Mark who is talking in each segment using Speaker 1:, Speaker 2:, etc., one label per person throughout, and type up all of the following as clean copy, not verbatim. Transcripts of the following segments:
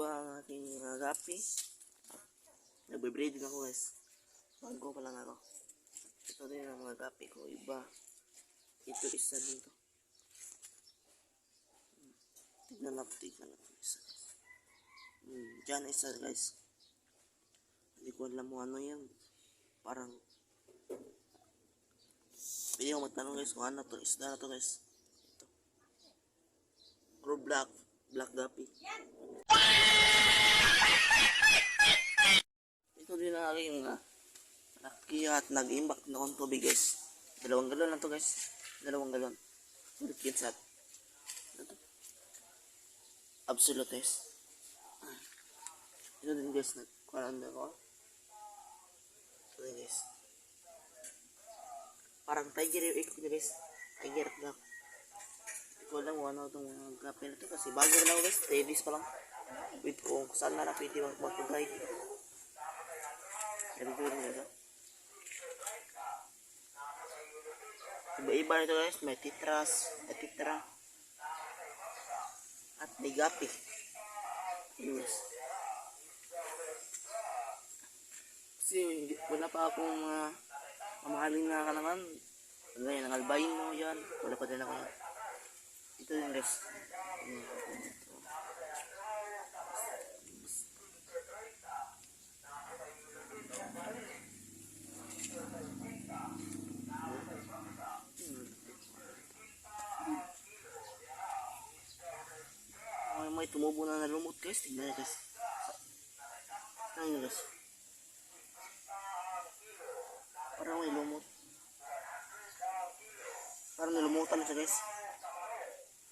Speaker 1: iba ang aking mga gapi. Nagbe-breeding ako guys. Bago pa lang ako. Ito din ang mga gapi ko. Iba. Ito isa dito. Tignan natin isa. Diyan isa guys. Hindi ko alam mo ano yan. Parang pwede ko magtanong guys kung ano to. Isda na to guys. Ito. Pro black gapi. Ito din ang aking laki at nag-imbak na akong tubig guys. 2 galon lang to guys. 2 galon. Ulit kinsat. Ito. Absolute guys. Ito din guys. Nagkuhan ako. Ito din guys. Parang tiger yung ikot niya guys. Tiger black. Hindi ko alam kung ano itong mga gapi na ito kasi bago na lang guys. 3 days pa lang. Wait kung saan na pwede magpagay. Ito din ito. Iba-iba nito guys. May titras. May titra. At may gapi. Yes. Kasi wala pa akong mamahaling na kalangan. Ganyan, ng albino yan. Wala pa din ako yan. Ito din guys. May tumubo na lumot guys. Tignan nyo guys. Tignan nyo guys. Parang may lumot. Parang nilumutan na siya guys.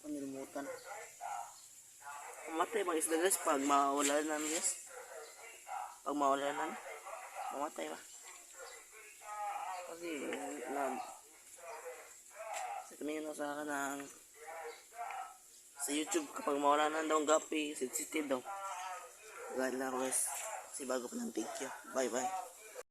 Speaker 1: Parang nilumutan. Mamatay bang isda guys pag mawalanan guys. Pag mawalanan. Mamatay ba? Kasi sa tumingin na sa akin ng sa YouTube kapag mawalanan daw ang gapi, sensitive daw. Gala ako guys. Kasi bago pa lang. Thank you. Bye bye.